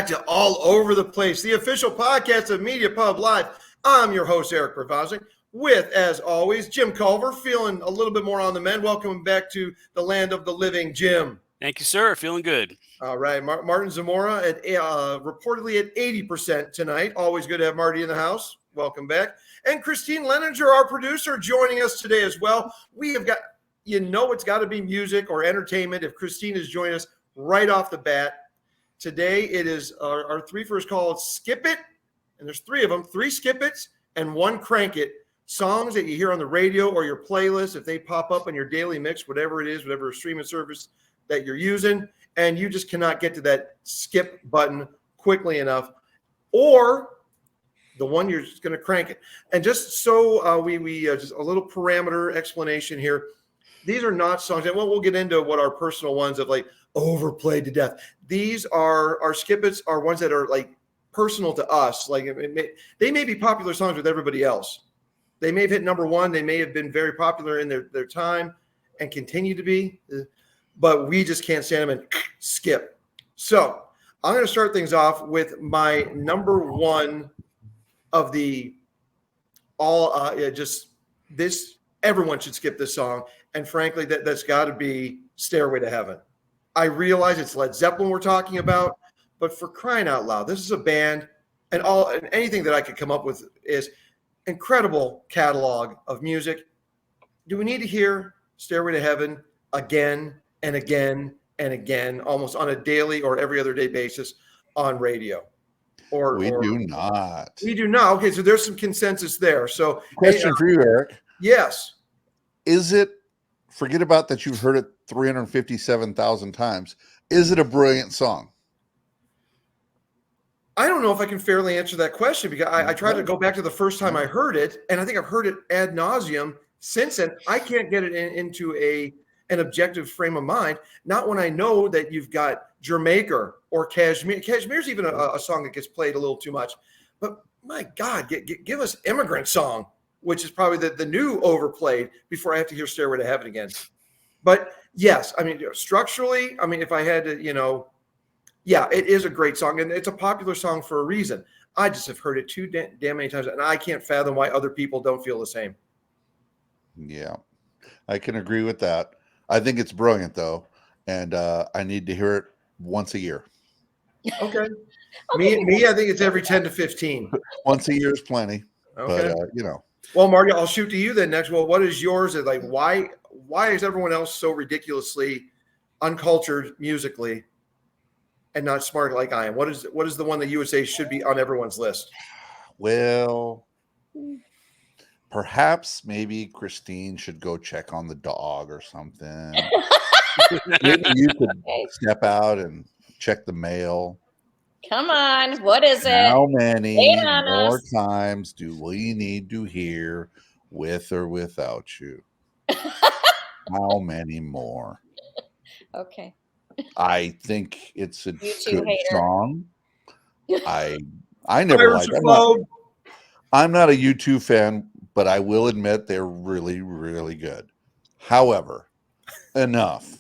back to All Over the Place, the official podcast of Media Pub Live. I'm your host, Eric Provoznik, with, as always, Jim Culver, feeling a little bit more on the mend. Welcome back to the land of the living, Jim. Thank you, sir. Feeling good. All right. Martin Zamora at reportedly at 80% tonight. Always good to have Marty in the house. Welcome back. And Christine Leninger, our producer, joining us today as well. We have got, it's got to be music or entertainment if Christine is joining us right off the bat. Today, it is our Threefer is called Skip It, and there's three of them, 3 Skip It's and 1 Crank It. Songs that you hear on the radio or your playlist, if they pop up in your daily mix, whatever it is, whatever streaming service that you're using, and you just cannot get to that skip button quickly enough, or the one you're just going to crank it. And just so we just a little parameter explanation here. These are not songs, and we'll get into what our personal ones of like overplayed to death. These are our skip-its are ones that are like personal to us. Like they may be popular songs with everybody else. They may have hit number 1. They may have been very popular in their time and continue to be, but we just can't stand them and skip. So I'm going to start things off with my number 1 of the everyone should skip this song. And frankly, that's got to be Stairway to Heaven. I realize it's Led Zeppelin we're talking about, but for crying out loud, this is a band, and anything that I could come up with is incredible catalog of music. Do we need to hear Stairway to Heaven again and again and again, almost on a daily or every other day basis on radio? We do not. We do not. Okay, so there's some consensus there. So, question for you, Eric. Yes. Is it, forget about that you've heard it 357,000 times, is it a brilliant song? I don't know if I can fairly answer that question because I tried to go back to the first time I heard it, and I think I've heard it ad nauseum since then. I can't get it into an objective frame of mind, not when I know that you've got Jamaica or Kashmir. Kashmir's even a song that gets played a little too much. But my God, give us Immigrant Song, which is probably the new overplayed before I have to hear Stairway to Heaven again. But yes, I mean, structurally, I mean, if I had to, yeah, it is a great song, and it's a popular song for a reason. I just have heard it too damn many times, and I can't fathom why other people don't feel the same. Yeah, I can agree with that. I think it's brilliant, though, and I need to hear it once a year. Okay. Me, I think it's every 10 to 15. Once a year is plenty. Okay. But, Well, Marty, I'll shoot to you then next. Well, what is yours? Like, why is everyone else so ridiculously uncultured musically and not smart like I am? What is the one that you would say should be on everyone's list? Well, perhaps maybe Christine should go check on the dog or something. Maybe you could step out and check the mail. Come on, what is it? How many more times do we need to hear With or Without You? How many more? Okay. I think it's a good hater. song. I never liked it. I'm not a U2 fan, but I will admit they're really, really good. However, enough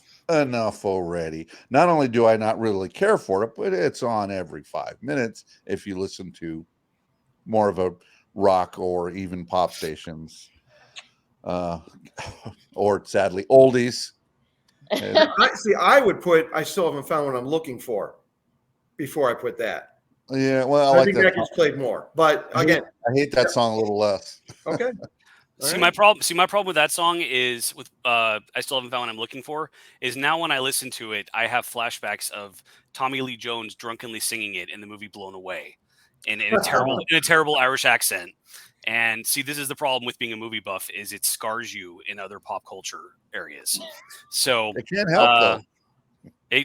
already. Not only do I not really care for it, but it's on every 5 minutes if you listen to more of a rock or even pop stations, or sadly oldies. I still haven't found what I'm looking for before I put that. Yeah, well, I think that gets played more, but again, I hate that song a little less. Okay. My problem with that song is with I still haven't found what I'm looking for is now when I listen to it, I have flashbacks of Tommy Lee Jones drunkenly singing it in the movie Blown Away, in a terrible Irish accent. And see, this is the problem with being a movie buff is it scars you in other pop culture areas. So it can't help though.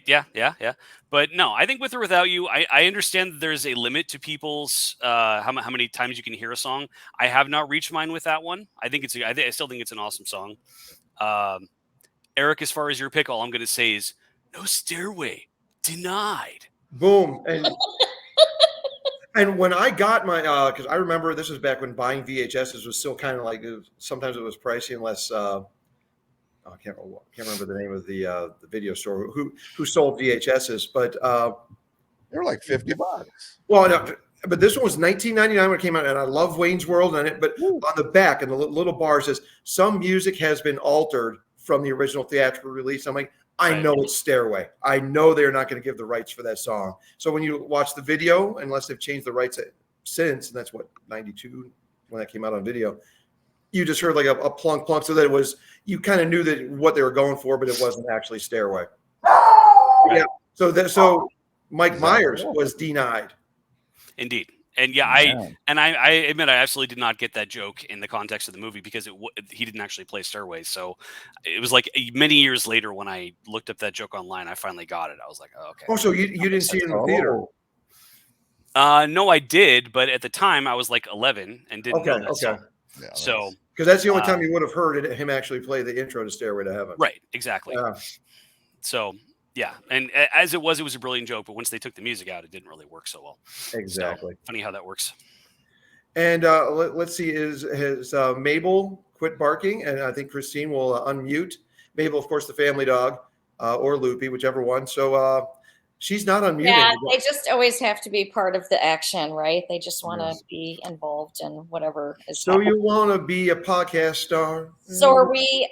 Yeah. But no, I think With or Without You, I understand that there's a limit to people's how many times you can hear a song. I have not reached mine with that one. I still think it's an awesome song. Eric, as far as your pick, all I'm going to say is no Stairway, denied. Boom. And when I got my, because I remember this was back when buying VHSs was still kind of like, sometimes it was pricey unless, I can't remember the name of the video store who sold VHSs, but They're like $50. Well, no, but this one was 1999 when it came out, and I love Wayne's World on it. But on the back, in the little bar, it says some music has been altered from the original theatrical release. I'm like, I know it's Stairway. I know they're not going to give the rights for that song. So when you watch the video, unless they've changed the rights since, and that's what 92 when that came out on video, you just heard like a plunk plunk, so that it was, you kind of knew that what they were going for, but it wasn't actually Stairway. Yeah. So Mike Myers was denied. Indeed. And I admit I absolutely did not get that joke in the context of the movie because he didn't actually play Stairways. So it was like many years later when I looked up that joke online, I finally got it. I was like, oh, okay. Oh, so you didn't see it in the theater? No, I did, but at the time I was like 11 and didn't know that song. Yeah, so because that's the only time you would have heard him actually play the intro to Stairway to Heaven. Right, exactly. So yeah, and as it was a brilliant joke, but once they took the music out, it didn't really work so well. Exactly. So, funny how that works. And let's see, has Mabel quit barking? And I think Christine will unmute. Mabel, of course, the family dog, or Loopy, whichever one. So she's not unmuted. Yeah, they just always have to be part of the action, right? They just want to be involved in whatever is happening. You want to be a podcast star? So are we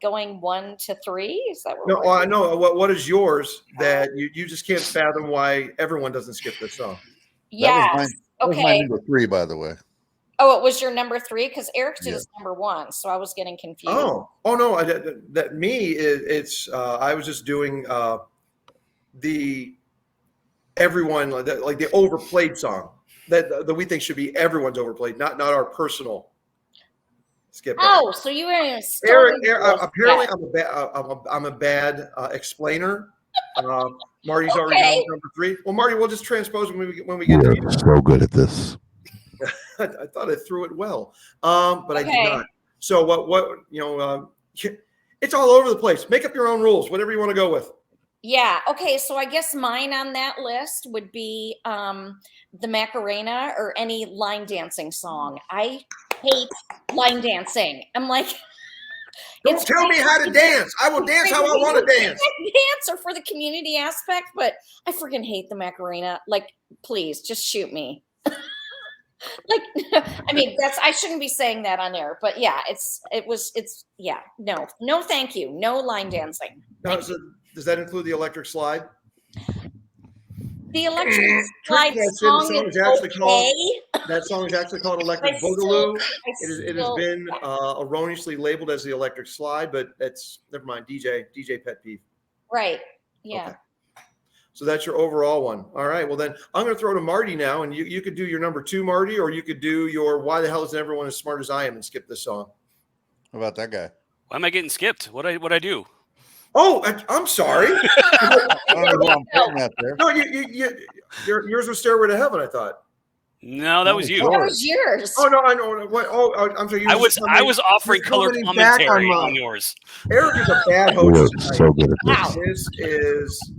going 1 to 3? Is that what No, I know. What is yours that you just can't fathom why everyone doesn't skip this song? Yes. That was my number 3, by the way. Oh, it was your number 3? Because Eric did his number 1, so I was getting confused. Oh no! It's I was just doing the everyone like the overplayed song that we think should be everyone's overplayed, not our personal skip. Oh, so you were Eric apparently I'm a bad explainer. Marty's already down with number 3. Well, Marty, we'll just transpose when we get to you. So good at this. I thought I threw it well, but I did not. So what it's all over the place. Make up your own rules, whatever you want to go with. Yeah. Okay. So I guess mine on that list would be the Macarena or any line dancing song. I hate line dancing. I'm like, don't tell me how to dance. I will dance how I want to dance. Dance or for the community aspect, but I freaking hate the Macarena. Like, please just shoot me. Like, I mean, I shouldn't be saying that on air, but yeah, no, thank you. No line dancing. Now, does that include the electric slide? The electric slide song is actually that song is actually called Electric Boogaloo. It has been erroneously labeled as the electric slide, but that's never mind. DJ pet peeve. Right. Yeah. Okay. So that's your overall one. All right. Well, then I'm going to throw to Marty now, and you could do your number 2, Marty, or you could do your "Why the hell isn't everyone as smart as I am" and skip this song. How about that guy? Why am I getting skipped? What I do? Oh, I'm sorry. No, yours was Stairway to Heaven, I thought. No, that was you. That was yours. Oh no, I know. What? Oh, I'm sorry. I was offering color commentary on yours. Eric is a bad host. So good at this. Wow. This is.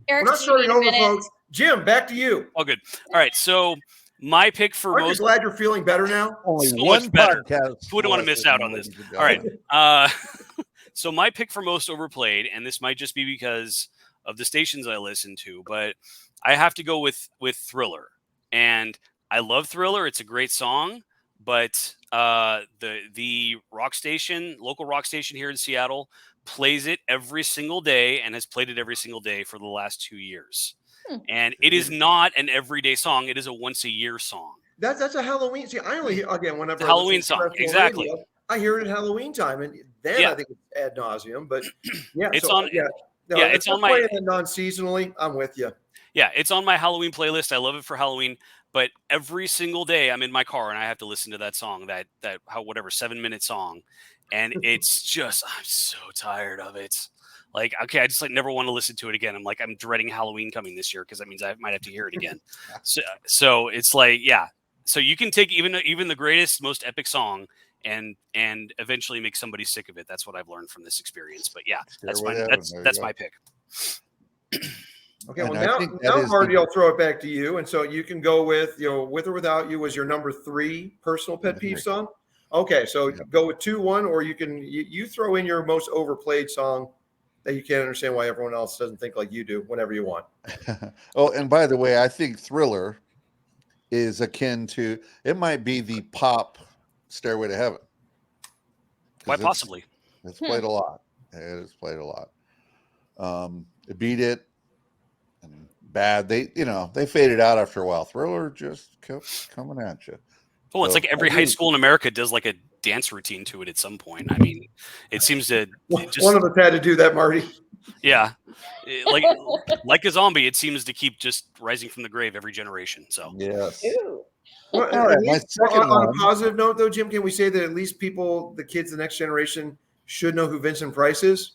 Eric, we're not starting over, folks. Jim, back to you. Oh, good. All right. So my pick for Aren't you glad you're feeling better now? Only so one much better. podcast. Who wouldn't want to miss out on this? All right. So my pick for most overplayed, and this might just be because of the stations I listen to, but I have to go with Thriller. And I love Thriller. It's a great song, but the local rock station here in Seattle plays it every single day and has played it every single day for the last 2 years. And it is not an everyday song. It is a once a year song. That's a Halloween. See, I only hear again whenever a Halloween song. Exactly. Radio, I hear it at Halloween time, and then I think it's ad nauseum. But yeah, it's so, on. Yeah, no, yeah, it's on my non-seasonally. I'm with you. Yeah, it's on my Halloween playlist. I love it for Halloween. But every single day I'm in my car and I have to listen to that song, that 7-minute song. And it's just, I'm so tired of it. Like, okay, I just never want to listen to it again. I'm dreading Halloween coming this year because that means I might have to hear it again. So it's like, yeah. So you can take even the greatest, most epic song and eventually make somebody sick of it. That's what I've learned from this experience. But yeah, that's my pick. Okay, well now Marty, I'll throw it back to you, and so you can go with "With or Without You" was your number 3 personal pet peeve song. Okay, so go with 2, 1, or you can you throw in your most overplayed song that you can't understand why everyone else doesn't think like you do whenever you want. Oh, and by the way, I think Thriller is akin to, it might be the pop Stairway to Heaven. Quite possibly. It's played a lot. It has played a lot. It beat it. And bad. They faded out after a while. Thriller just kept coming at you. Well, it's like every high school in America does like a dance routine to it at some point. I mean, it seems to one of us had to do that, Marty. Yeah, like a zombie, it seems to keep just rising from the grave every generation. So yes. Well, all right, my second on a positive note, though, Jim, can we say that at least the kids, the next generation, should know who Vincent Price is?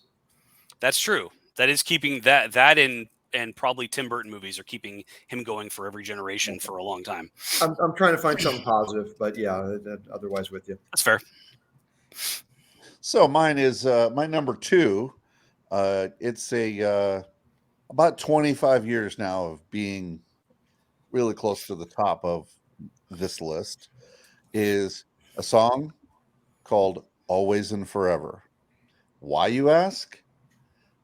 That's true. That is keeping that and probably Tim Burton movies are keeping him going for every generation for a long time. I'm trying to find something positive, but yeah, otherwise with you. That's fair. So mine is my number 2. It's about 25 years now of being really close to the top of this list, is a song called Always and Forever. Why, you ask?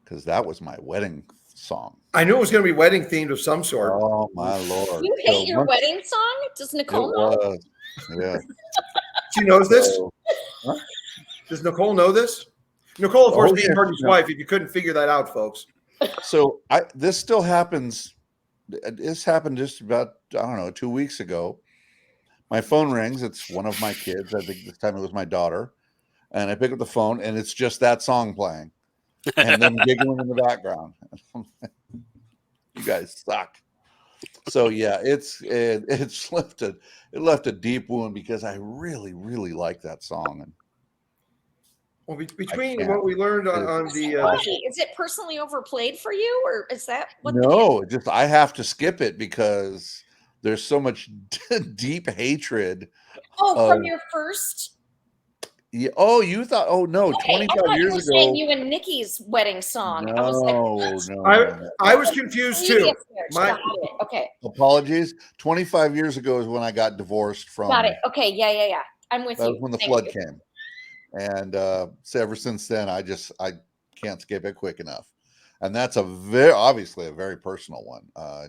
Because that was my wedding song. I knew it was going to be wedding themed of some sort. Oh my Lord! You hate your wedding song? Does Nicole know? Yeah. She knows this. Huh? Does Nicole know this? Nicole, of course, being Marty's wife. If you couldn't figure that out, folks. So this still happens. This happened just about 2 weeks ago. My phone rings. It's one of my kids. I think this time it was my daughter, and I pick up the phone, and it's just that song playing, and them giggling in the background. You guys suck. So yeah, it left a deep wound because I really, really like that song. And well, between what we learned on the is it personally overplayed for you, or is that what? No, just I have to skip it because there's so much deep hatred. From your first. Yeah. Oh, you thought? Oh no, 25 years ago. Saying you and Nikki's wedding song. No, I was like, no. I was confused too. Okay. Apologies. 25 years ago is when I got divorced from. Got it. Okay. Yeah. I'm with you. That was when the flood came, and so ever since then, I can't skip it quick enough. And that's obviously a very personal one.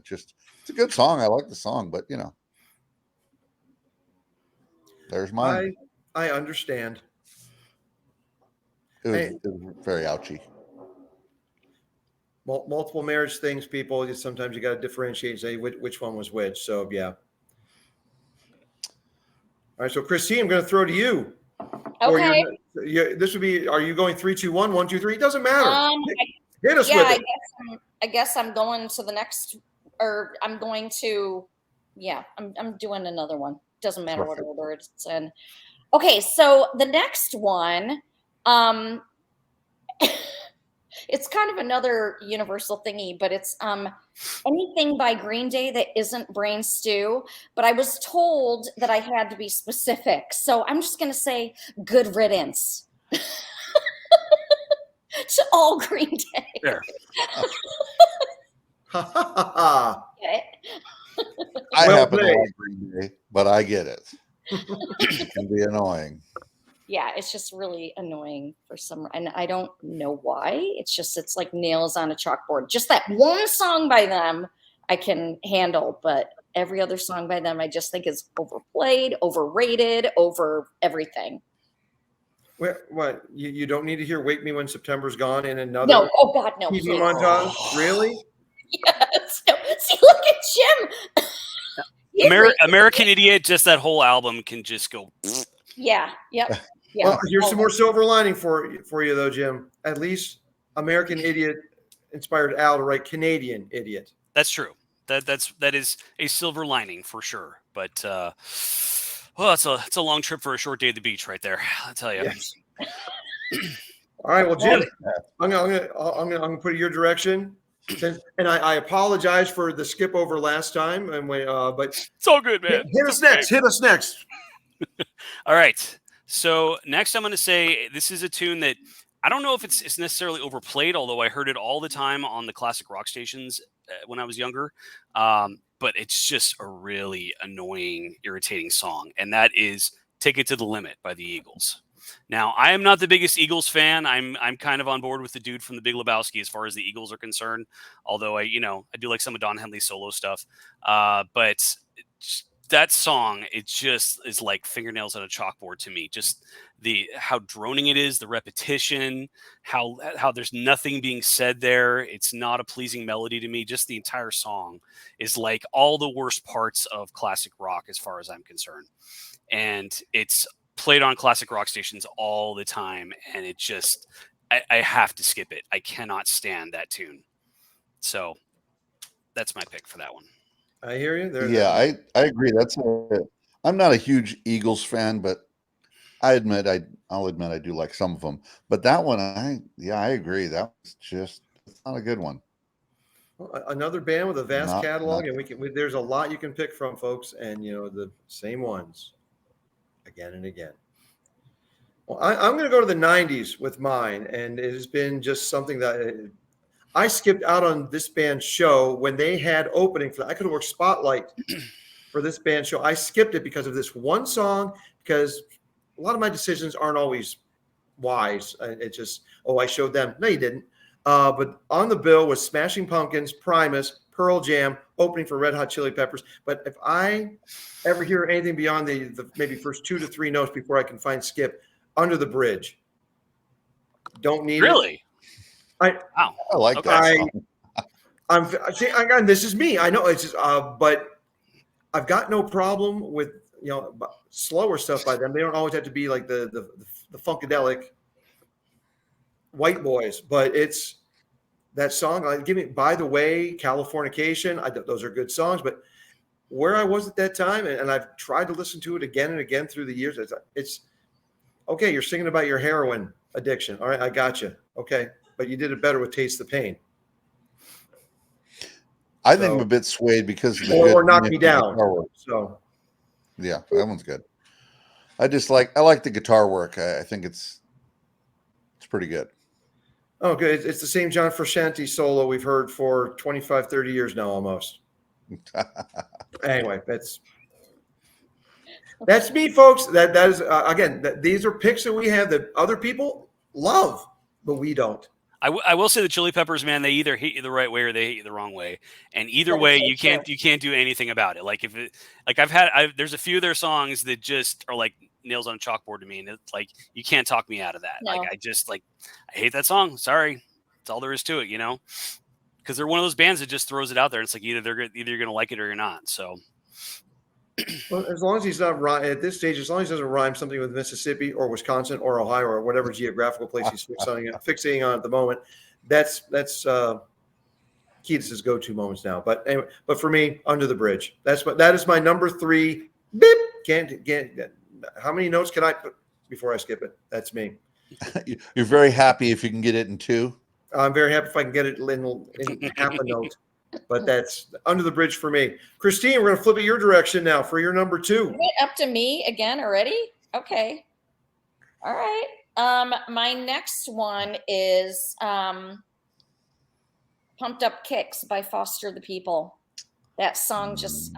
It's a good song. I like the song, but there's mine. I understand. It was very ouchy. Multiple marriage things, people. Sometimes you got to differentiate and say which one was which. So yeah. All right. So Christine, I'm going to throw to you. Okay. This would be. Are you going 3, 2, 1, 1, 2, 3? It doesn't matter. Hit us with it. I guess I'm going to the next, or I'm going to. Yeah, I'm doing another one. Doesn't matter what order it's in. Okay, so the next one, it's kind of another universal thingy, but it's anything by Green Day that isn't Brain Stew. But I was told that I had to be specific, so I'm just going to say Good Riddance to all Green Day. Sure. Okay. I happen to like Green Day, but I get it. It can be annoying. Yeah, it's just really annoying for some, and I don't know why. It's like nails on a chalkboard. Just that one song by them I can handle, but every other song by them I just think is overplayed, overrated, over everything. What? You don't need to hear "Wake Me When September's Gone" in another no. Oh God, no! TV montage. Really? Yes. No. See, look at Jim. American Idiot. Just that whole album can just go. Yeah. Yep. Yeah. Well, here's some more silver lining for you though, Jim. At least American Idiot inspired Al to write Canadian Idiot. That's true. That is a silver lining for sure. But well, it's a long trip for a short day at the beach, right there. I'll tell you. Yes. All right, well, Jim, I'm gonna put it your direction. And I apologize for the skip over last time, but it's all good, man. Hit us next. Hit us next. All right. So next, I'm going to say this is a tune that I don't know if it's necessarily overplayed, although I heard it all the time on the classic rock stations when I was younger. But it's just a really annoying, irritating song, and that is "Take It to the Limit" by the Eagles. Now, I am not the biggest Eagles fan. I'm kind of on board with the dude from The Big Lebowski as far as the Eagles are concerned. Although I do like some of Don Henley's solo stuff. But that song, it just is like fingernails on a chalkboard to me. Just how droning it is, the repetition, how there's nothing being said there. It's not a pleasing melody to me. Just the entire song is like all the worst parts of classic rock as far as I'm concerned. And it's played on classic rock stations all the time, and it just I have to skip it. I cannot stand that tune. So that's my pick for that one. I hear you. I agree. I'm not a huge Eagles fan, but I'll admit I do like some of them. But that one, I agree. That was it's not a good one. Well, another band with a vast catalog, not, and there's a lot you can pick from, folks, and the same ones again and again. Well, I'm going to go to the 90s with mine, and it has been just something that I skipped out on this band's show when they had opening for. I could have worked Spotlight for this band show. I skipped it because of this one song, because a lot of my decisions aren't always wise. It's just, I showed them. No, you didn't. But on the bill was Smashing Pumpkins, Primus, Pearl Jam, opening for Red Hot Chili Peppers. But if I ever hear anything beyond the maybe first 2 to 3 notes before I can find skip, Under the Bridge. Don't need really? I like that song. Again, this is me. I know it's just, but I've got no problem with slower stuff by them. They don't always have to be like the funkadelic white boys, but it's that song. Give me By the Way, Californication. Those are good songs, but where I was at that time, and I've tried to listen to it again and again through the years. It's okay. You're singing about your heroin addiction. All right, I got you. Okay. But you did it better with Taste the Pain. I think I'm a bit swayed because of or Knock Me Down. So yeah, that one's good. I like the guitar work. I think it's pretty good. Oh, good. It's the same John Frusciante solo we've heard for 25, 30 years now almost. Anyway, that's me, folks. That is again, these are picks that we have that other people love, but we don't. I will say the Chili Peppers, man, they either hate you the right way or they hate you the wrong way, and either way, you can't do anything about it. Like there's a few of their songs that just are like nails on a chalkboard to me, and it's like you can't talk me out of that. No. Like I hate that song. Sorry, that's all there is to it, because they're one of those bands that just throws it out there. It's like either you're gonna like it or you're not. So. Well, as long as he's not at this stage, as long as he doesn't rhyme something with Mississippi or Wisconsin or Ohio or whatever geographical place he's fixating on at the moment, that's Keith's go-to moments now. But anyway, for me, Under the Bridge. That is my number 3. Beep. Can't get. How many notes can I put before I skip it? That's me. You're very happy if you can get it in 2. I'm very happy if I can get it in half a note. But that's Under the Bridge for me. Christine, we're going to flip it your direction now for your number 2. Is it up to me again already? Okay. All right. My next one is Pumped Up Kicks by Foster the People. That song just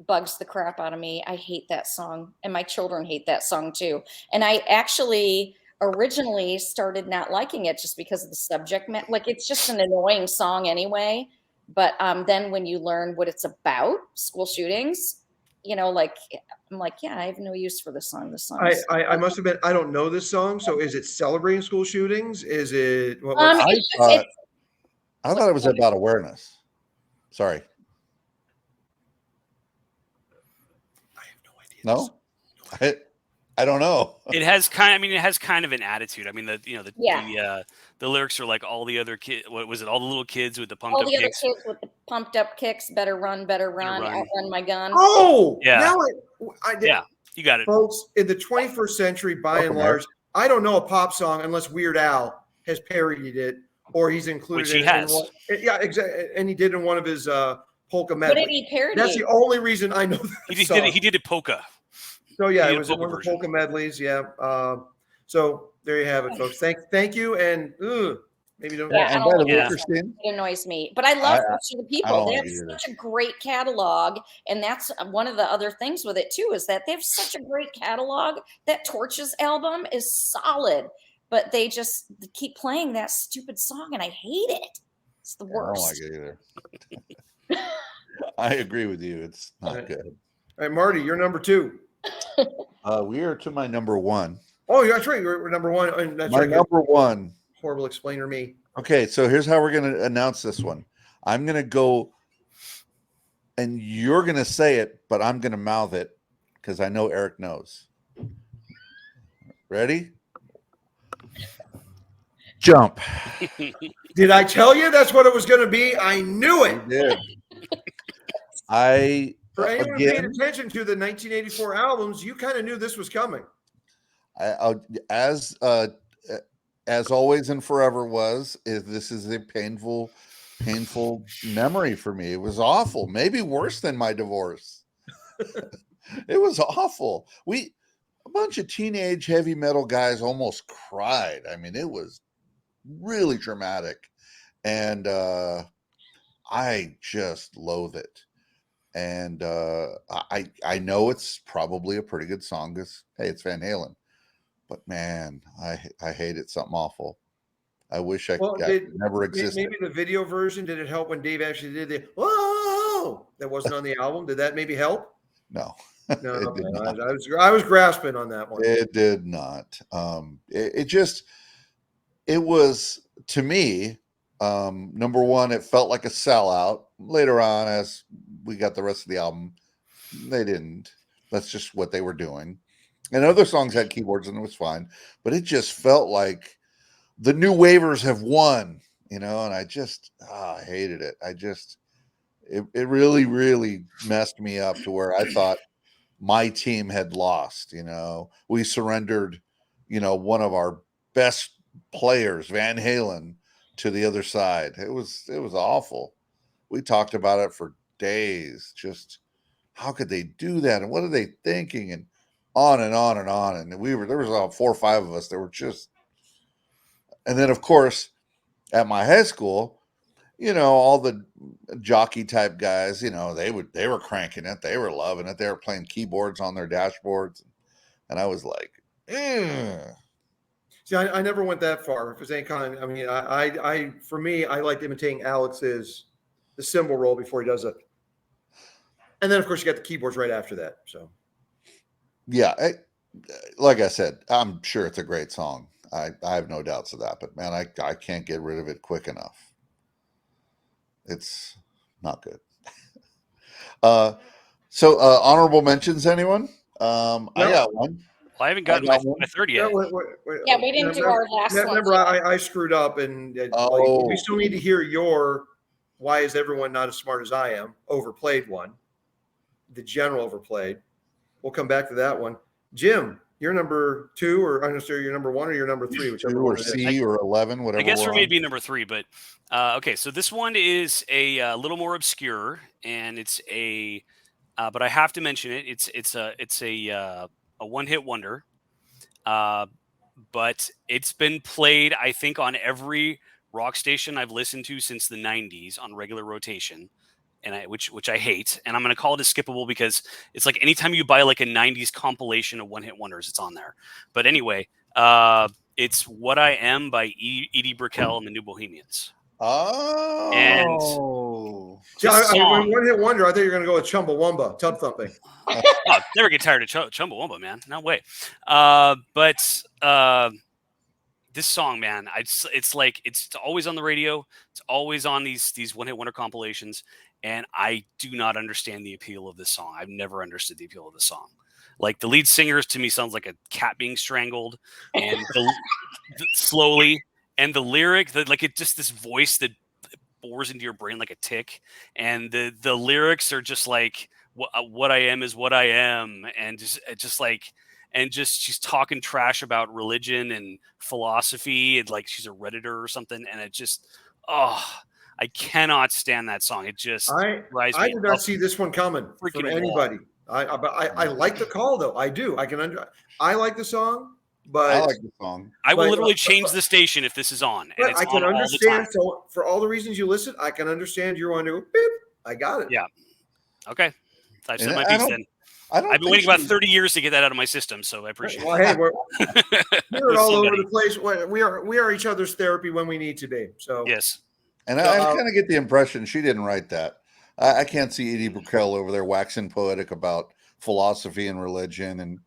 bugs the crap out of me. I hate that song. And my children hate that song too. And I actually originally started not liking it just because of the subject matter. Like, it's just an annoying song anyway. But then when you learn what it's about, school shootings, I'm like, yeah, I have no use for this song. This song. I must have been. I don't know this song. So is it celebrating school shootings? Is it? I thought it was about awareness. Sorry. I have no idea. No, I don't know. It has kind of an attitude. I mean, the lyrics are like all the other kids. What was it? All the little kids with the pumped up kicks. All the other kids with the pumped up kicks. Better run, outrun my gun. Oh, yeah. Now I did. Yeah, you got it, folks. In the 21st century, by and large, I don't know a pop song unless Weird Al has parodied it or he's included. Which he has. Yeah, exactly. And he did in one of his polka medley. What did he parody? That's the only reason I know that He did a polka. So yeah, it was one of the polka medleys. Yeah. So there you have it, folks. Thank you. And Maybe don't. Yeah, And by the way, Yeah. Christine, It annoys me, but I love Rich of the People. don't They like have it either. such a great catalog, and that's one of the other things with it too, is that they have such a great catalog. That Torches album is solid, but they just keep playing that stupid song, and I hate it. It's the I don't like worst. it either. I agree with you. It's not Right. good. All right, Marty, you're number 2. We are to my number 1. Oh, yeah, that's right. You're number 1. And that's My right. number 1. Horrible explainer me. Okay, so here's how we're going to announce this one. I'm going to go, and you're going to say it, but I'm going to mouth it because I know Eric knows. Ready? Jump. Did I tell you that's what it was going to be? I knew it. You did. For anyone who paid again, attention to the 1984 albums, you kind of knew this was coming. as always and forever this is a painful memory for me. It was awful, maybe worse than my divorce. It was awful. A bunch of teenage heavy metal guys almost cried. I mean, it was really dramatic, and I just loathe it. And I know it's probably a pretty good song because, hey, it's Van Halen. But man, I hate it. Something awful. I wish I never existed. Maybe the video version, did it help when Dave actually did the whoa that wasn't on the album? Did that maybe help? No. No, It okay. did not. I was grasping on that one. It did not. It was, to me, number 1, it felt like a sellout. Later on, as we got the rest of the album, they didn't. That's just what they were doing. And other songs had keyboards and it was fine, but it just felt like the New Wavers have won, and I just I hated it. It really, really messed me up to where I thought my team had lost. We surrendered, one of our best players, Van Halen, to the other side. It was awful. We talked about it for days. Just how could they do that? And what are they thinking? And on and on and on. And there was about 4 or 5 of us that were just, and then of course at my high school, all the jockey type guys, they were cranking it. They were loving it. They were playing keyboards on their dashboards. And I was like, eh. See, I never went that far. If it's any kind, I mean, for me, I liked imitating Alex's the cymbal roll before he does it, and then of course you got the keyboards right after that. So, yeah, like I said, I'm sure it's a great song. I have no doubts of that. But man, I can't get rid of it quick enough. It's not good. So honorable mentions, anyone? No. I got one. Well, I haven't gotten my third yet. Yeah, we didn't do our last one. Remember, I screwed up, and we still need to hear your "Why is everyone not as smart as I am?" overplayed one. The general overplayed. We'll come back to that one. Jim, you're number 2, or I'm sorry, you're number 1, or you're number 3, whichever 2 one or it is. C or 11, whatever. I guess for me it'd be number 3, but okay. So this one is a little more obscure, and it's a, but I have to mention it. It's a one-hit wonder, but it's been played, I think, on every rock station I've listened to since the 90s on regular rotation, and which I hate. And I'm going to call it a skippable because it's like anytime you buy like a 90s compilation of one-hit wonders, it's on there. But anyway, it's "What I Am" by Edie Brickell and the New Bohemians. Oh. And See, when one hit wonder, I thought you were going to go with Chumbawamba, Tub Thumping. Oh, never get tired of Chumbawamba, man. No way. But this song, man, it's like it's always on the radio. It's always on these one-hit wonder compilations, and I do not understand the appeal of this song. I've never understood the appeal of this song. Like the lead singer to me sounds like a cat being strangled, and slowly, and the lyric, it's this voice that bores into your brain like a tick, and the lyrics are just like, what I am is what I am, and just she's talking trash about religion and philosophy, and like she's a Redditor or something, and it just, I cannot stand that song. It just I did not see this one coming from anybody. I like the call though. I do. I like the song. but I like the song. I will But- literally change the station if this is on, and but it's I can on all the understand. time. So for all the reasons you listed, I can understand you're wanting to go, beep. I got it. Yeah. Okay, I've said And my I piece don't- then. I don't I've been think waiting about she's- 30 years to get that out of my system, so I appreciate Well, hey, we're it. all over Somebody. the place. We are each other's therapy when we need to be. So Yes. And I kind of get the impression she didn't write that. I can't see Edie Brickell over there waxing poetic about philosophy and religion, and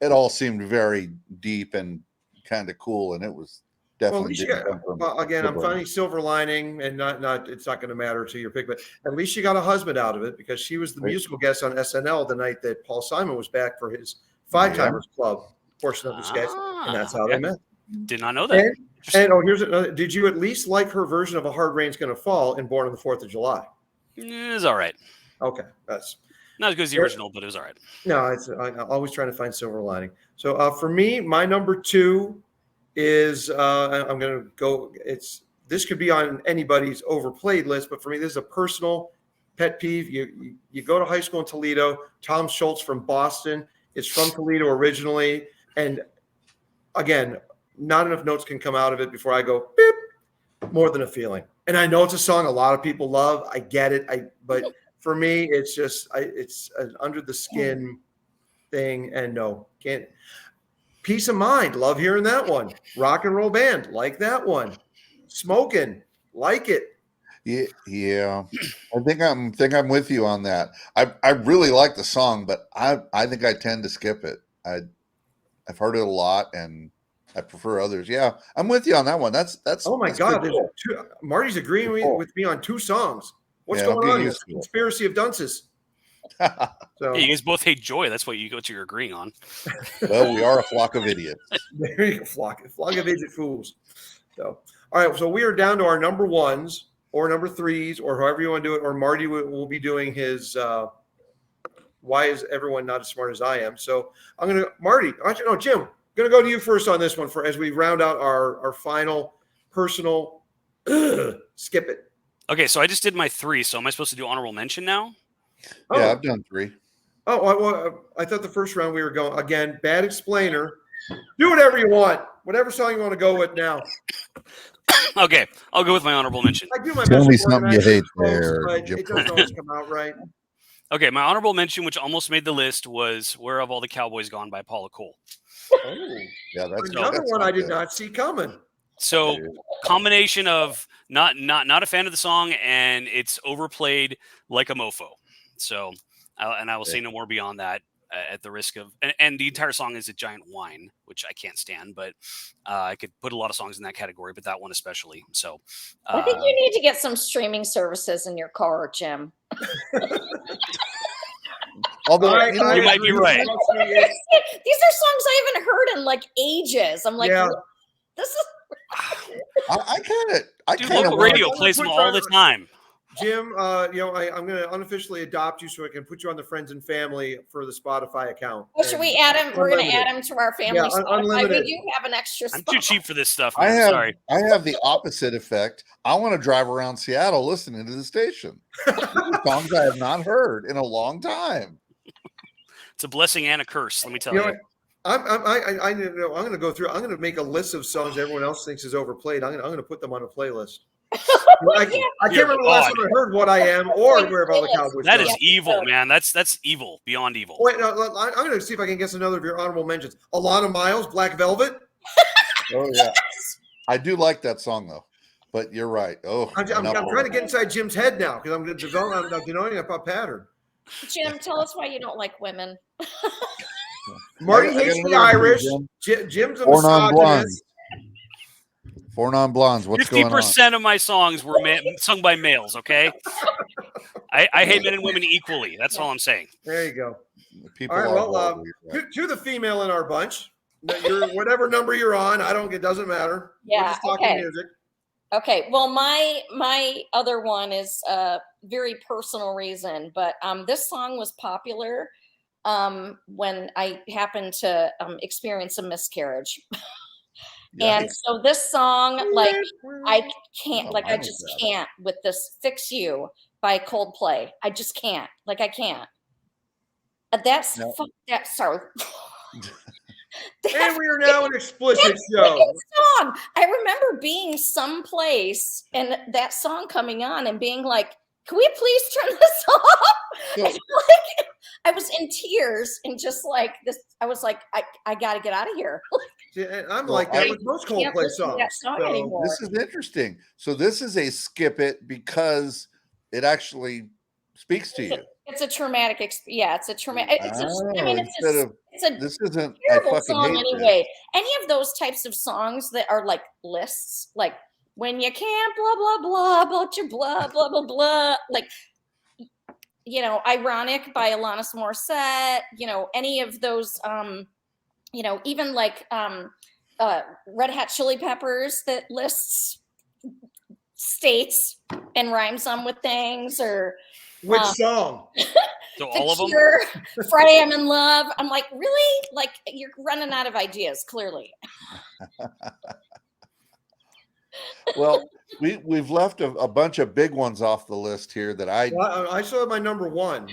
it all seemed very deep and kind of cool. And it was Well, at definitely least you didn't got, come from again, the I'm brain. finding silver lining, and not it's not going to matter to your pick, but at least she got a husband out of it because she was the Right. musical guest on SNL the night that Paul Simon was back for his Five Timers Club portion of the sketch, and that's how they met. Did not know that. And here's another. Did you at least like her version of A Hard Rain's Gonna Fall in Born on the 4th of July? It's all right. Okay, that's Not as good as the original, but it was all right. no. I'm always trying to find silver lining. So for me, my number 2 is I'm going to go. This could be on anybody's overplayed list, but for me, this is a personal pet peeve. You go to high school in Toledo. Tom Schultz from Boston is from Toledo originally, and again, not enough notes can come out of it before I go beep. More than a feeling, and I know it's a song a lot of people love. I get it. But for me, it's just it's an under the skin thing, and no, can't. Peace of Mind, love hearing that one. Rock and Roll Band, like that one. Smoking, like it. Yeah. I think I'm with you on that. I really like the song, but I think I tend to skip it. I've heard it a lot, and I prefer others. Yeah, I'm with you on that one. That's Oh my that's God, good. there's Marty's agreeing with me on 2 songs. What's Yeah, I'm going on getting here? used to it. Conspiracy of dunces. So Yeah, you guys both hate joy. That's what you're agreeing on. Well, we are a flock of idiots. there you go, flock of idiot fools. So all right, so we are down to our number 1s or number 3s or however you want to do it. Or Marty will be doing his why is everyone not as smart as I am? So I'm gonna Jim, I'm gonna go to you first on this one for as we round out our final personal skip it. Okay, so I just did my 3. So am I supposed to do honorable mention now? Yeah, I've done 3. Oh, I thought the first round we were going again. Bad explainer. Do whatever you want. Whatever song you want to go with now. Okay, I'll go with my honorable mention. I do my Tell best. me to something you organize hate folks, there, but Jim. it doesn't always come out right. Okay, my honorable mention, which almost made the list, was "Where Have All the Cowboys Gone" by Paula Cole. Oh, Yeah, that's another that's one I did good. not see coming. So combination of not a fan of the song, and it's overplayed like a mofo. So, I will say no more beyond that. At the risk of, and the entire song is a giant whine, which I can't stand. But I could put a lot of songs in that category, but that one especially. So, I think you need to get some streaming services in your car, Jim. Although you might be right. These are songs I haven't heard in like ages. I'm like, Yeah. this is. I Dude, kind of local radio plays them all the time. Jim, I'm going to unofficially adopt you so I can put you on the friends and family for the Spotify account. Oh, should we add him? We're going to add him to our family. Yeah, Spotify. unlimited. We do have an extra I'm spot. too cheap for this stuff. I Man. have Sorry. I have the opposite effect. I want to drive around Seattle listening to the station. Songs I have not heard in a long time. It's a blessing and a curse. Let me tell you. I'm going to go through. I'm going to make a list of songs everyone else thinks is overplayed. I'm going to put them on a playlist. I can't remember the last time I heard "What I Am" or "Where Have All the Cowboys That Gone." is evil, man. That's evil, beyond evil. Wait, no, I'm going to see if I can guess another of your honorable mentions. Alana Miles, "Black Velvet." Oh yeah, I do like that song though. But you're right. Oh, I'm trying to get inside Jim's head now because I'm developing a pattern. Jim, tell us why you don't like women. Marty I hates got the another one, Irish. Jim. Jim's a Four non-blondes. misogynist. 4 non-blondes. What's going on? 50% of my songs were sung by males. Okay, I hate men and women equally. That's all I'm saying. There you go. People All right, are well, horrible, you're right. to the female in our bunch, whatever number you're on, it doesn't matter. Yeah, We're just talking okay. music. Okay, well, my other one is a very personal reason, but this song was popular when I happened to experience a miscarriage. And so this song, like, I can't, like, I just can't with this "Fix You" by Coldplay. I just can't. Like, I can't. Sorry. And we are now an explicit show. Song. I remember being someplace and that song coming on and being like, "Can we please turn this off?" Like, I was in tears and just like this. I was like, I got to get out of here. See, I'm like that with most Coldplay songs. Anymore. This is interesting. So this is a skip it because it actually speaks to you. It's a traumatic experience. It's a traumatic. This isn't terrible song anyway. Any of those types of songs that are like lists, like when you can't blah blah blah about your blah blah blah blah, like Ironic by Alanis Morissette. Any of those. Even like Red Hot Chili Peppers that lists states and rhymes them with things, or which song? So all of them. Friday I'm in Love. I'm like, really? Like, you're running out of ideas, clearly. Well, we've left a bunch of big ones off the list here that I still have my number one.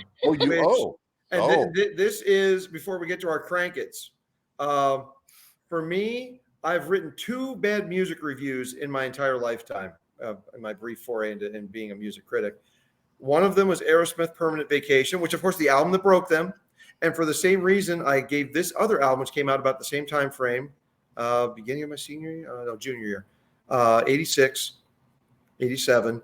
This is before we get to our Crank It's. For me, I've written 2 bad music reviews in my entire lifetime, in my brief foray into being a music critic. One of them was Aerosmith Permanent Vacation, which of course the album that broke them. And for the same reason, I gave this other album, which came out about the same time frame, beginning of my junior year, 86, 87.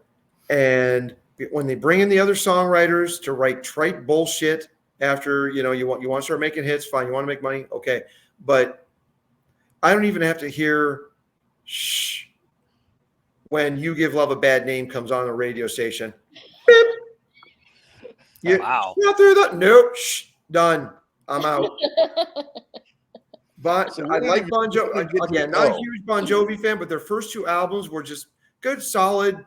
And when they bring in the other songwriters to write trite bullshit after, you want to start making hits, fine. You want to make money? Okay. But I don't even have to hear shh when You Give Love a Bad Name comes on the radio station. Beep. Wow. Nope. Shh, done. I'm out. But I like Bon Jovi. Again, not a huge Bon Jovi fan, but their first 2 albums were just good, solid,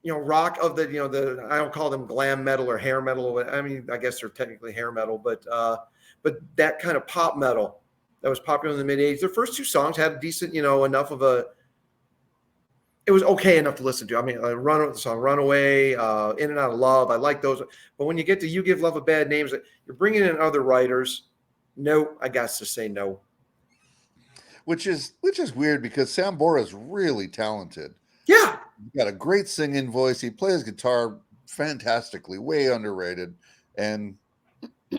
rock of the, I don't call them glam metal or hair metal. I mean, I guess they're technically hair metal, but that kind of pop metal that was popular in the mid 80s. Their first 2 songs had a decent, enough of it was okay enough to listen to. I mean, the song Runaway, In and Out of Love. I like those. But when you get to You Give Love a Bad Name, you're bringing in other writers. No, I got to say no. Which is weird because Sam Bora is really talented. Yeah. He's got a great singing voice. He plays guitar fantastically, way underrated. And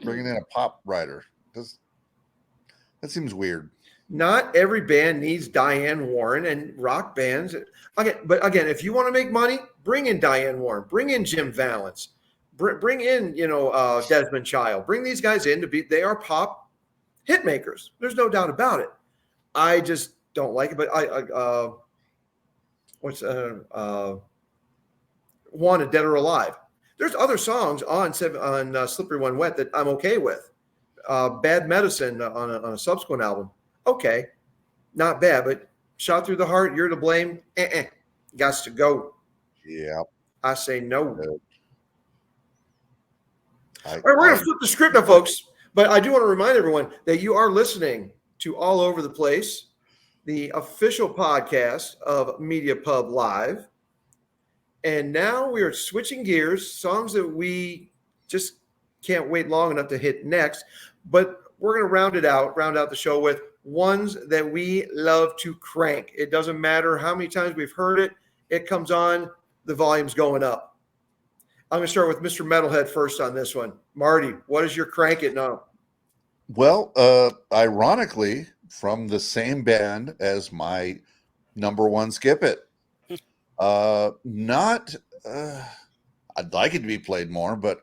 bringing in a pop writer, that seems weird. Not every band needs Diane Warren, and rock bands. But again, if you want to make money, bring in Diane Warren, bring in Jim Valance, bring in Desmond Child. Bring these guys in they are pop hit makers. There's no doubt about it. I just don't like it. But Wanted, Dead or Alive. There's other songs on Slippery When Wet that I'm okay with. Bad Medicine on a subsequent album. Okay, not bad, but Shot Through the Heart, You're to Blame. Gots to go. Yeah, I say no. All right, we're going to flip the script now, folks. But I do want to remind everyone that you are listening to All Over the Place, the official podcast of Media Pub Live. And now we are switching gears, songs that we just can't wait long enough to hit next. But we're going to round out the show with ones that we love to crank. It doesn't matter how many times we've heard it. It comes on, the volume's going up. I'm going to start with Mr. Metalhead first on this one. Marty, what is your crank it now? Well, ironically, from the same band as my number one skip it. I'd like it to be played more, but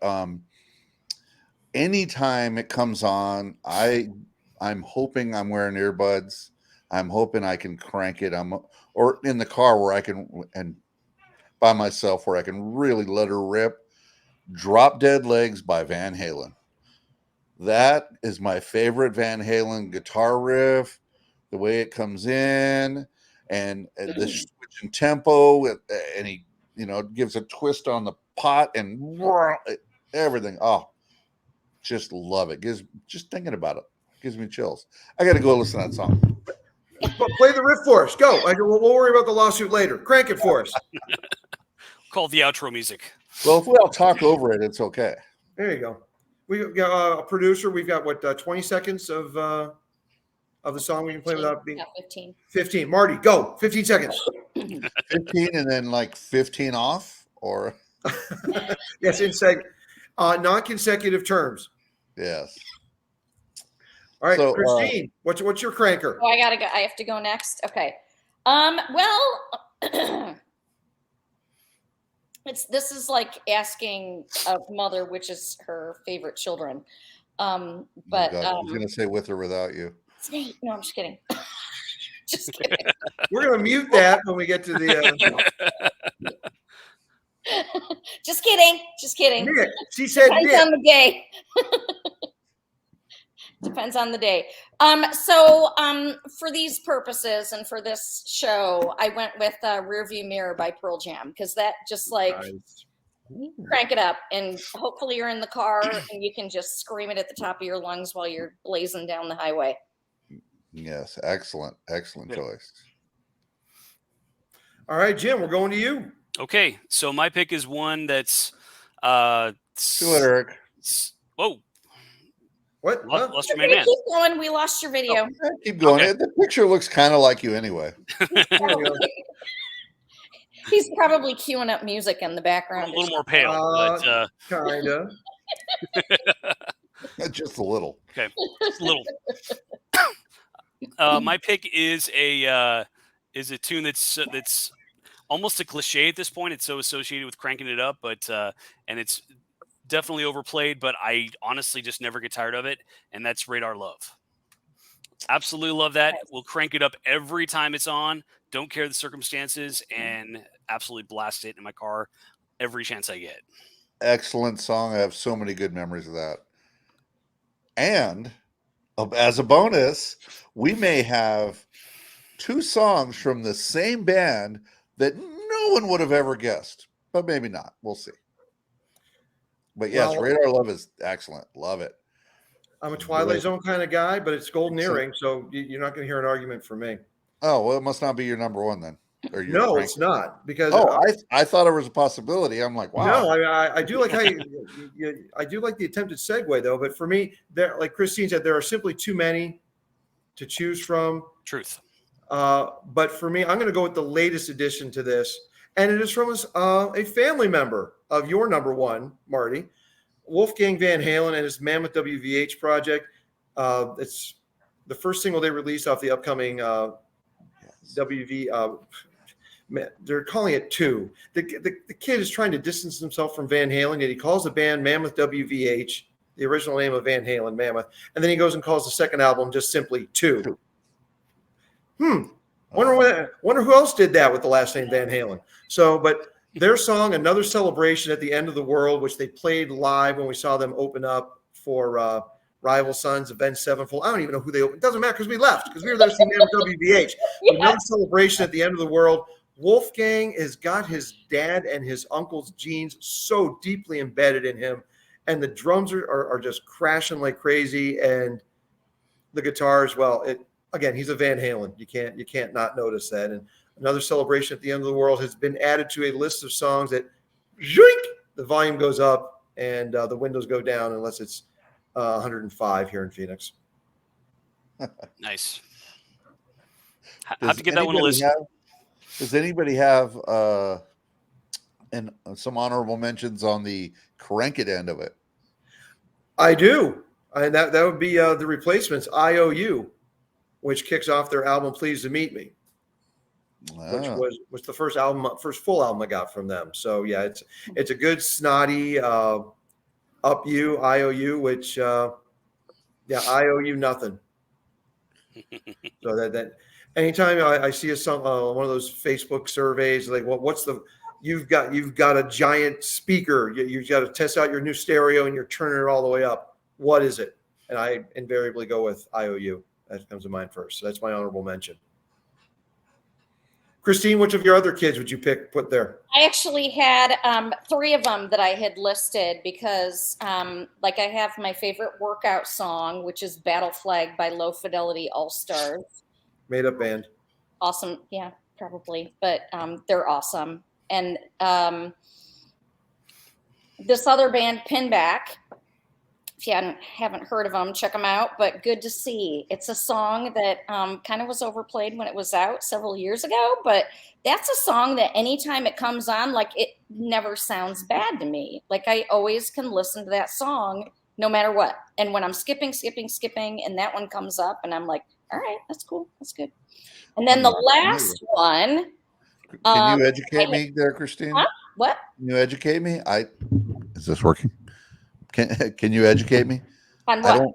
anytime it comes on, I'm hoping I'm wearing earbuds. I'm hoping I can crank it. Or in the car where I can, and by myself where I can really let her rip. Drop Dead Legs by Van Halen. That is my favorite Van Halen guitar riff. The way it comes in and the switch in tempo, and he, gives a twist on the pot and everything. Oh, just love it. Just thinking about it gives me chills. I got to go listen to that song. Play the riff for us. Go. We'll worry about the lawsuit later. Crank it for us. Call the outro music. Well, if we all talk over it, it's okay. There you go. We got a producer. We've got 20 seconds of of the song we can play without being 15. 15. Marty, go. 15 seconds. 15 and then like 15 off, or Yes, in non-consecutive terms. yes. All right, So, Christine, what's your cranker? Oh, I gotta go. I have to go next. Okay. Well, this is like asking a mother which is her favorite children. Oh But God, I was gonna say with or without you. no, I'm just kidding. Just kidding. We're gonna mute that when we get to the. Just kidding. Just kidding. Nick. She said Depends Nick. on the day. Depends on the day. So for these purposes and for this show, I went with Rearview Mirror by Pearl Jam, because that just like Nice. crank it up, and hopefully you're in the car and you can just scream it at the top of your lungs while you're blazing down the highway. Yes, excellent choice. All right, Jim, we're going to you. Okay, so my pick is one that's Do it, Eric. Whoa, What? Huh? lost your main Okay, man. keep going. We lost your video. Keep going. Okay. The picture looks kind of like you anyway. There you go. He's probably queuing up music in the background. A little more pale, but Kinda. Just a little. okay, just a little. My pick is a tune that's almost a cliche at this point. It's so associated with cranking it up, but and it's definitely overplayed, but I honestly just never get tired of it, and that's Radar Love. Absolutely love that. We'll crank it up every time it's on. Don't care the circumstances, and absolutely blast it in my car every chance I get. Excellent song. I have so many good memories of that. And as a bonus, we may have two songs from the same band that no one would have ever guessed, but maybe not. We'll see. But yes, Well, Radar Love is excellent. Love it. I'm a Twilight Zone kind of guy, but it's Golden Earring, so you're not going to hear an argument from me. Oh, well, it must not be your number one then. Or your No, rank. it's not, because I thought it was a possibility. I'm like, wow. no, I do like how I do like the attempted segue though. But for me, there, like Christine said, there are simply too many to choose from. Truth. But for me, I'm going to go with the latest addition to this, and it is from a family member of your number one, Marty, Wolfgang Van Halen, and his Mammoth WVH project. It's the first single they released off the upcoming WV. They're calling it 2. The kid is trying to distance himself from Van Halen, yet he calls the band Mammoth WVH, the original name of Van Halen, Mammoth, and then he goes and calls the second album just simply 2. Wonder who else did that with the last name Van Halen. So, but their song, Another Celebration at the End of the World, which they played live when we saw them open up for Rival Sons, Avenged Sevenfold. I don't even know who they opened. It doesn't matter because we left, because we were there to see Mammoth WVH. Yeah. Another Celebration at the End of the World. Wolfgang has got his dad and his uncle's genes so deeply embedded in him, and the drums are just crashing like crazy, and the guitars, well, again, he's a Van Halen. You can't not notice that. And Another Celebration at the End of the World has been added to a list of songs that zoink, the volume goes up and the windows go down unless it's 105 here in Phoenix. Nice. Have to get that one a list. Does anybody have some honorable mentions on the crank it end of it? I do. And that would be the Replacements, IOU, which kicks off their album Pleased to Meet Me, which was the first full album I got from them. So yeah, it's a good snotty up you, IOU, which I owe you nothing. So that anytime I see one of those Facebook surveys, like, you've got a giant speaker, you've got to test out your new stereo and you're turning it all the way up. What is it? And I invariably go with IOU. That comes to mind first. So that's my honorable mention. Christine, which of your other kids would you put there? I actually had 3 of them that I had listed because I have my favorite workout song, which is Battle Flag by Low Fidelity All-Stars. Made up band. Awesome. Yeah, probably. But they're awesome. And this other band, Pinback, if you haven't heard of them, check them out. But Good to See. It's a song that kind of was overplayed when it was out several years ago. But that's a song that anytime it comes on, like it never sounds bad to me. Like I always can listen to that song no matter what. And when I'm skipping, and that one comes up, and I'm like, all right, that's cool. That's good. And then the last one. Can you educate me there, Christine? Huh? What? Can you educate me? Is this working? Can you educate me? On what?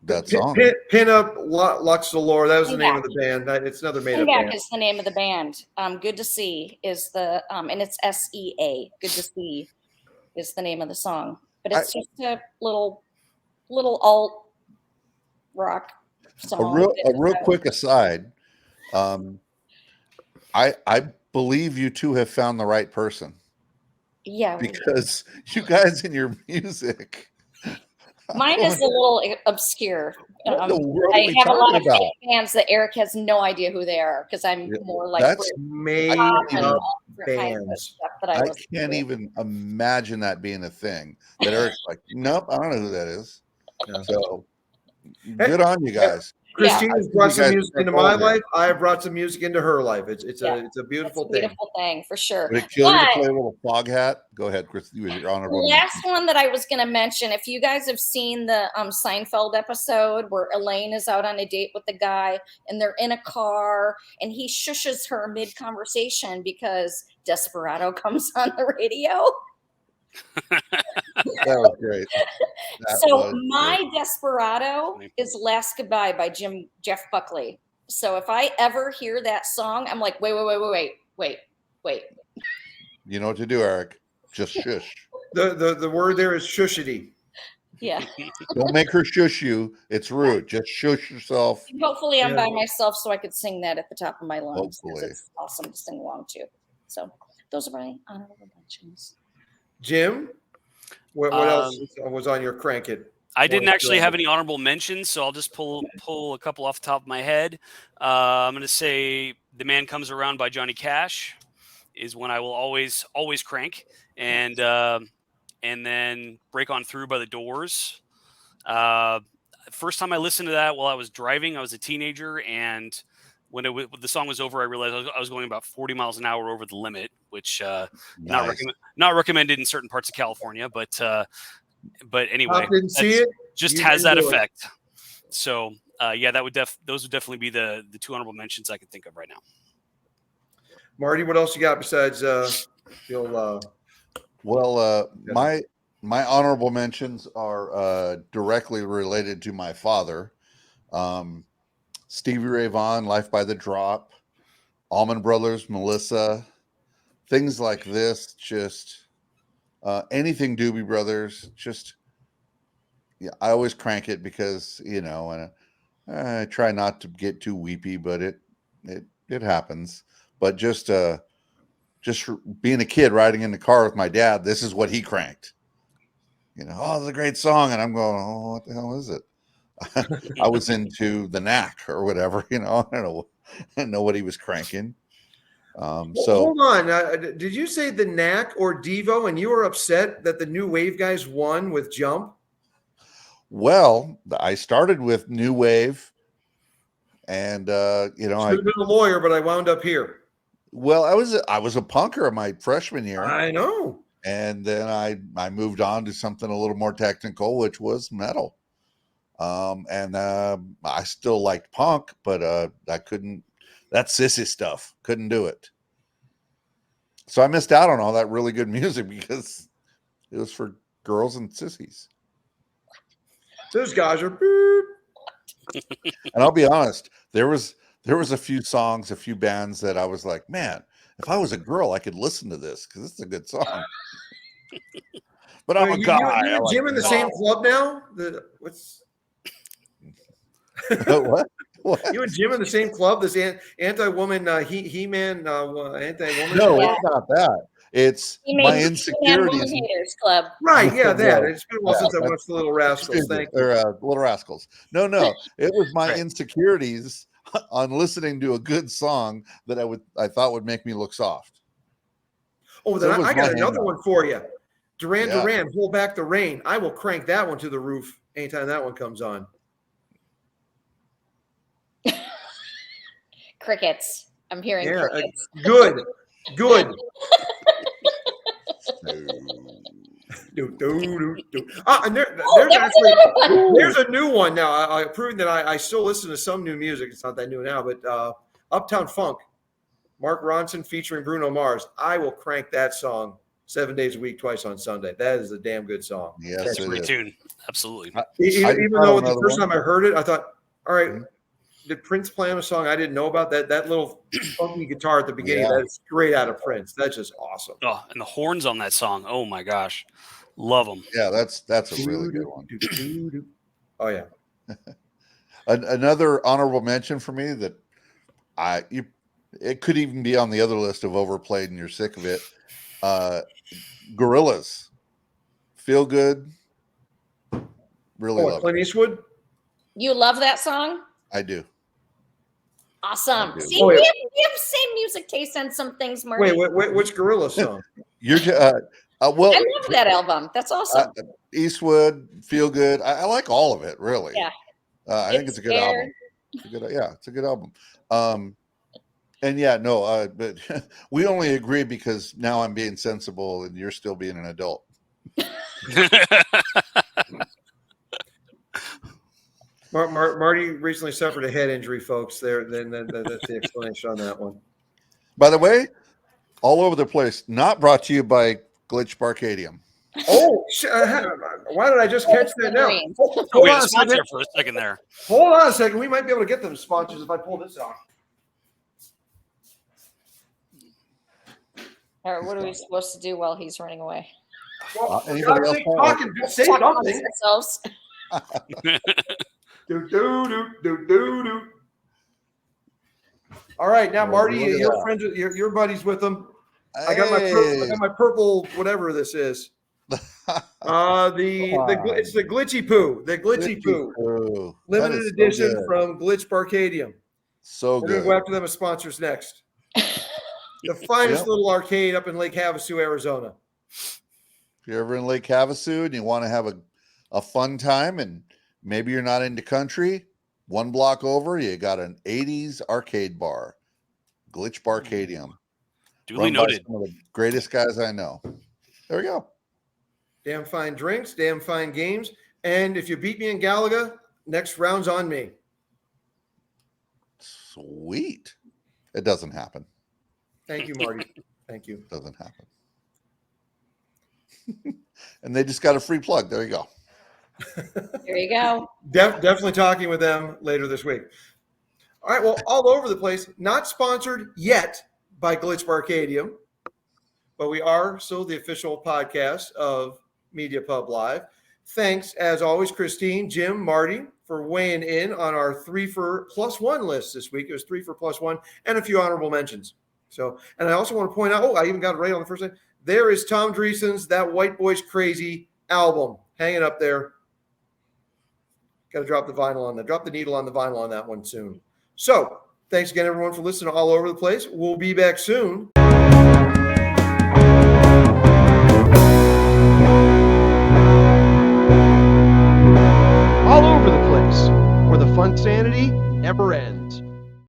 That song. Pin up Lux Allure. That was the name of the band. It's another made-up band. Is the name of the band. Good to See is the and it's SEA. Good to See is the name of the song. But it's just a little alt rock song. A real quick aside. I believe you two have found the right person. Yeah, because you guys in your music. Mine is a little obscure. What the world I have a lot of about? fans that Eric has no idea who they are because I'm more like that's made up bands. I can't even imagine that being a thing. That Eric's like, nope, I don't know who that is. So good on you guys. Christine has brought some music into my life. I have brought some music into her life. It's a beautiful thing. Beautiful thing for sure. Would it kill you to play a little fog hat? Go ahead, Chris. You was your honorable. Last one that I was going to mention. If you guys have seen the Seinfeld episode where Elaine is out on a date with the guy and they're in a car and he shushes her mid conversation because Desperado comes on the radio. That was great. My Desperado is Last Goodbye by Jeff Buckley. So if I ever hear that song, I'm like, wait. You know what to do, Eric. Just shush. The word there is shushity. Yeah. Don't make her shush you. It's rude. Just shush yourself. Hopefully I'm by myself so I could sing that at the top of my lungs. Hopefully. It's awesome to sing along to. So those are my honorable mentions. Jim, what else was on your crank it? I didn't actually have any honorable mentions, so I'll just pull a couple off the top of my head. I'm going to say "The Man Comes Around" by Johnny Cash is one I will always crank, and then "Break On Through" by the Doors. First time I listened to that while I was driving, I was a teenager, and when the song was over, I realized I was going about 40 miles an hour over the limit, which not recommended in certain parts of California. But anyway, just has that effect. So those would definitely be the two honorable mentions I can think of right now. Marty, what else you got besides my honorable mentions are directly related to my father. Stevie Ray Vaughan, Life by the Drop, Allman Brothers, Melissa, things like this, just anything Doobie Brothers, I always crank it because, and I try not to get too weepy, but it happens. But just being a kid riding in the car with my dad, this is what he cranked. Oh, it's a great song. And I'm going, oh, what the hell is it? I was into the Knack or whatever, I didn't know what he was cranking. So hold on. Did you say the Knack or Devo and you were upset that the New Wave guys won with Jump? Well, I started with New Wave and, I should have been a lawyer, but I wound up here. Well, I was a punker my freshman year. I know. And then I moved on to something a little more technical, which was metal. I still liked punk, but I couldn't. That sissy stuff, couldn't do it. So I missed out on all that really good music because it was for girls and sissies. Those guys are. And I'll be honest, there was a few songs, a few bands that I was like, man, if I was a girl, I could listen to this because it's a good song. But I'm a guy. You and Jim in the same club now? What? You and Jim in the same club? This anti-woman, He-Man, anti-woman? No, it's not that. It's my insecurities. Haters Club. Right, yeah, that. It's been a while since I watched the Little Rascals. Thank you. Little Rascals. No. It was my insecurities on listening to a good song that I thought would make me look soft. Oh, then I got another one for you. Duran Yeah. Duran, Hold Back the Rain. I will crank that one to the roof anytime that one comes on. Crickets. I'm hearing Yeah, crickets. good. And there's a new one now. I proved that I still listen to some new music. It's not that new now, but Uptown Funk, Mark Ronson featuring Bruno Mars. I will crank that song 7 days a week, twice on Sunday. That is a damn good song. Yes, That's a it great is. tune. Absolutely. Even though the first one. time I heard it, I thought, all right, did Prince play on a song I didn't know about? That little funky guitar at the beginning, Yeah. that's straight out of Prince. That's just awesome. Oh, and the horns on that song. Oh my gosh. Love them. Yeah, that's a really good one. Oh yeah. Another honorable mention for me that it could even be on the other list of overplayed and you're sick of it. Gorillas, Feel Good. Really love Clint it. Eastwood. You love that song? I do. Awesome. I do. See, we have the same music taste on some things, Marty. Wait, which Gorilla song? You're I well. love that album. That's awesome. Eastwood, Feel Good. I like all of it, really. Yeah. I think it's a good album. It's a good album. And yeah, no, but we only agree because now I'm being sensible and you're still being an adult. Marty recently suffered a head injury, folks. That's the explanation on that one. By the way, all over the place. Not brought to you by Glitch Barcadium. Oh, why did I just catch that now? We had a sponsor for a second there. Hold on a second. We might be able to get them sponsors if I pull this off. Or what are we supposed to do while he's running away? Well, anybody else talking? Say something. Ourselves. Do. All right, now Marty, you're friends with your buddies with them. I got my purple whatever this is. It's the Glitchy Poo. The Glitchy Poo. Limited edition from Glitch Barcadium. So We're good. gonna go after them as sponsors next. The finest little arcade up in Lake Havasu, Arizona. If you're ever in Lake Havasu and you want to have a fun time and maybe you're not into country, one block over, you got an 80s arcade bar, Glitch Barcadium. Duly noted. Some of the greatest guys I know. There we go. Damn fine drinks, damn fine games. And if you beat me in Galaga, next round's on me. Sweet. It doesn't happen. Thank you, Marty. Thank you. It doesn't happen. And they just got a free plug. There you go. There you go. Definitely talking with them later this week. All right. Well, all over the place. Not sponsored yet by Glitch Barcadium, but we are still the official podcast of Media Pub Live. Thanks, as always, Christine, Jim, Marty, for weighing in on our Threefer +1 list this week. It was Threefer +1 and a few honorable mentions. So, and I also want to point out, I even got it right on the first thing. There is Tom Dreesen's That White Boy's Crazy album hanging up there. Got to drop the needle on the vinyl on that one soon. So, thanks again, everyone, for listening all over the place. We'll be back soon. All over the place, where the fun sanity never ends.